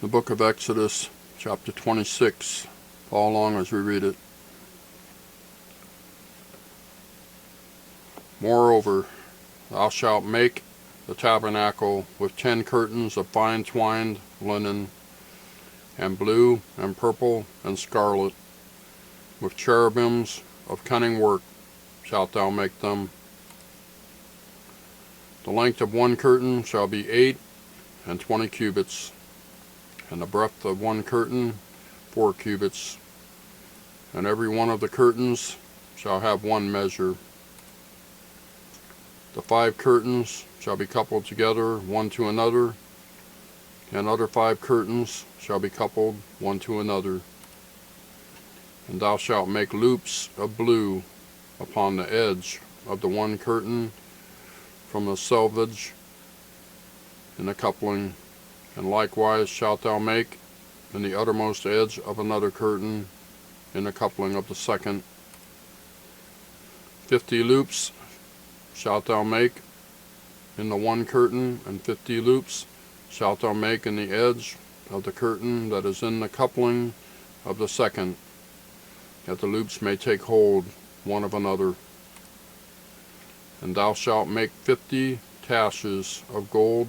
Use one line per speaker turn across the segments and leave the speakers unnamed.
The book of Exodus, chapter 26. Follow along as we read it. Moreover, thou shalt make the tabernacle with 10 curtains of fine twined linen, and blue, and purple, and scarlet. With cherubims of cunning work shalt thou make them. The length of one curtain shall be 8 and 20 cubits, and the breadth of one curtain 4 cubits, and every one of the curtains shall have one measure. The 5 curtains shall be coupled together one to another, and other 5 curtains shall be coupled one to another. And thou shalt make loops of blue upon the edge of the one curtain from the selvage in the coupling, and likewise shalt thou make in the uttermost edge of another curtain in the coupling of the second. 50 loops shalt thou make in the one curtain, and 50 loops shalt thou make in the edge of the curtain that is in the coupling of the second, that the loops may take hold one of another. And thou shalt make 50 taches of gold,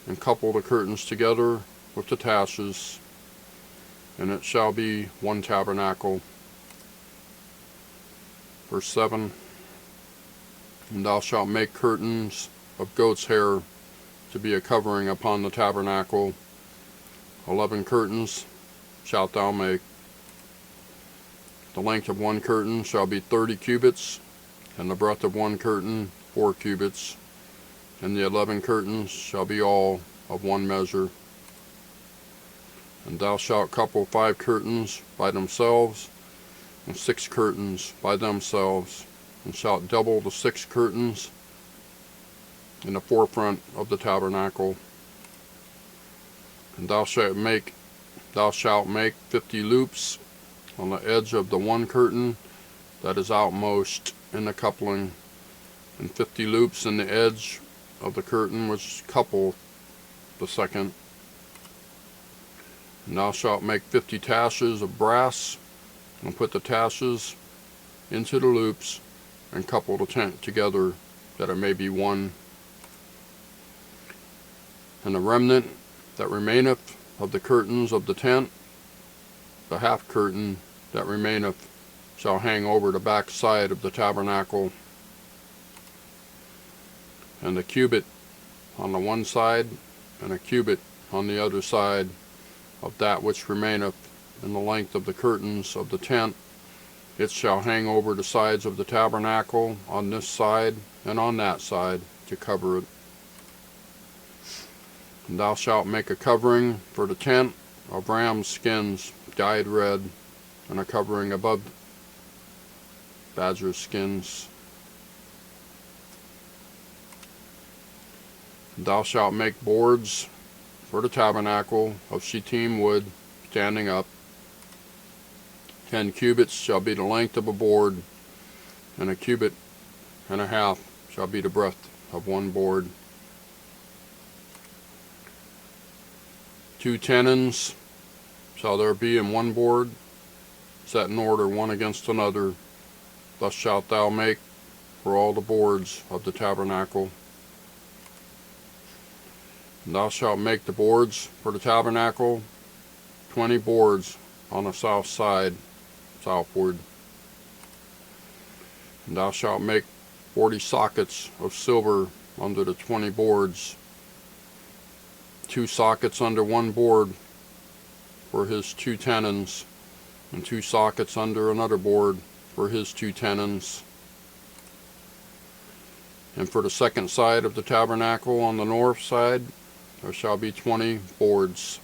and couple the curtains together with the taches, and it shall be one tabernacle. Verse 7. And thou shalt make curtains of goat's hair to be a covering upon the tabernacle. 11 curtains shalt thou make. The length of one curtain shall be 30 cubits, and the breadth of one curtain 4 cubits, and the 11 curtains shall be all of one measure. And thou shalt couple 5 curtains by themselves, and 6 curtains by themselves, and shalt double the 6 curtains in the forefront of the tabernacle. And thou shalt make 50 loops on the edge of the one curtain that is outmost in the coupling, and 50 loops in the edge of the curtain which couple the second. And thou shalt make 50 taches of brass, and put the taches into the loops, and couple the tent together, that it may be one. And the remnant that remaineth of the curtains of the tent, the half curtain that remaineth, shall hang over the back side of the tabernacle. And a cubit on the one side, and a cubit on the other side of that which remaineth in the length of the curtains of the tent, it shall hang over the sides of the tabernacle on this side and on that side to cover it. And thou shalt make a covering for the tent of ram's skins dyed red, and a covering above badger skins. And thou shalt make boards for the tabernacle of shittim wood standing up. 10 cubits shall be the length of a board, and a cubit and a half shall be the breadth of one board. 2 tenons shall there be in one board, set in order one against another. Thus shalt thou make for all the boards of the tabernacle. And thou shalt make the boards for the tabernacle, 20 boards on the south side, southward. And thou shalt make 40 sockets of silver under the 20 boards, 2 sockets under one board for his 2 tenons, and 2 sockets under another board for his 2 tenons. And for the second side of the tabernacle on the north side, there shall be 20 boards,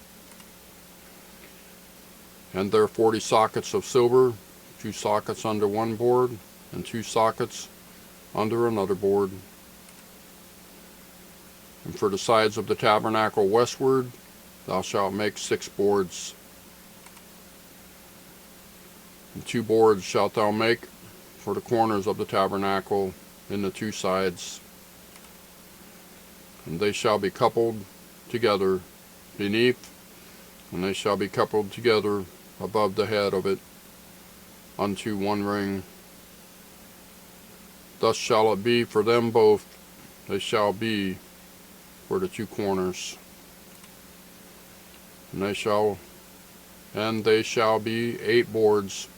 and there 40 sockets of silver, 2 sockets under one board, and 2 sockets under another board. And for the sides of the tabernacle westward, thou shalt make 6 boards. And 2 boards shalt thou make for the corners of the tabernacle in the 2 sides. And they shall be coupled together beneath and they shall be coupled together above the head of it unto one ring. Thus shall it be for them both, they shall be for the two corners. And they shall be 8 boards,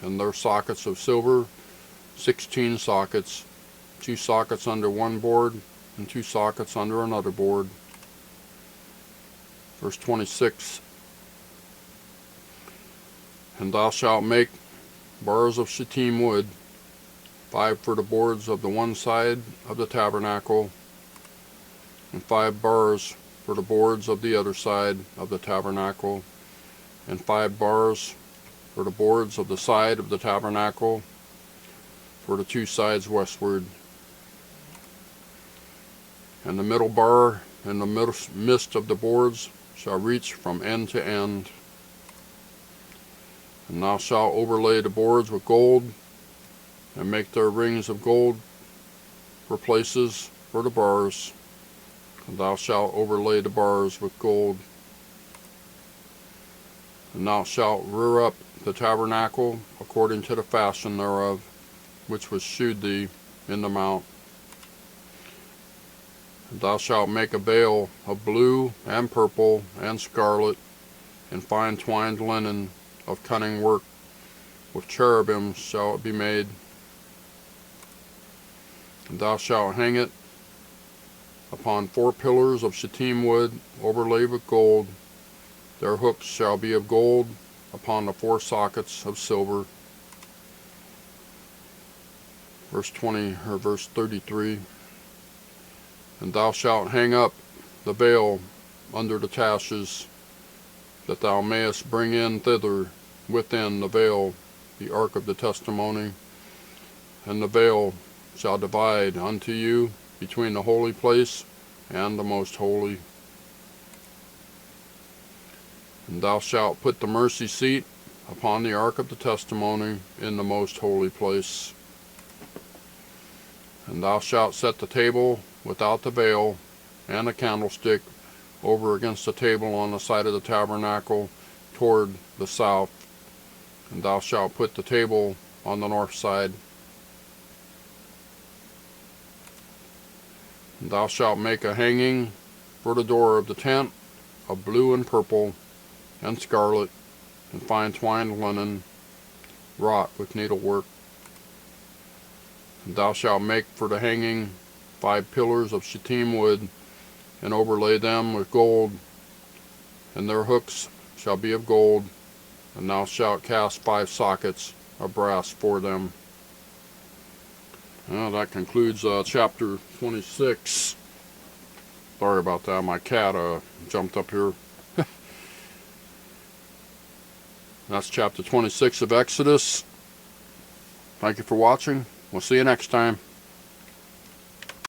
and their sockets of silver, 16 sockets, 2 sockets under one board, and 2 sockets under another board. Verse 26. And thou shalt make bars of shittim wood, 5 for the boards of the one side of the tabernacle, and 5 bars for the boards of the other side of the tabernacle, and 5 bars for the boards of the side of the tabernacle for the 2 sides westward. And the middle bar and the midst of the boards shall reach from end to end. And thou shalt overlay the boards with gold, and make their rings of gold for places for the bars. And thou shalt overlay the bars with gold. And thou shalt rear up the tabernacle according to the fashion thereof, which was shewed thee in the mount. And thou shalt make a veil of blue and purple and scarlet and fine twined linen of cunning work. With cherubims shall it be made. And thou shalt hang it upon 4 pillars of shittim wood overlaid with gold. Their hooks shall be of gold upon the 4 sockets of silver. Verse 33. And thou shalt hang up the veil under the taches, that thou mayest bring in thither within the veil the ark of the testimony. And the veil shall divide unto you between the holy place and the most holy. And thou shalt put the mercy seat upon the ark of the testimony in the most holy place. And thou shalt set the table without the veil, and the candlestick over against the table on the side of the tabernacle toward the south. And thou shalt put the table on the north side. And thou shalt make a hanging for the door of the tent of blue and purple and scarlet and fine twined linen, wrought with needlework. And thou shalt make for the hanging 5 pillars of shittim wood, and overlay them with gold, and their hooks shall be of gold, and thou shalt cast 5 sockets of brass for them. Well, that concludes chapter 26. Sorry about that, my cat jumped up here. That's chapter 26 of Exodus. Thank you for watching. We'll see you next time.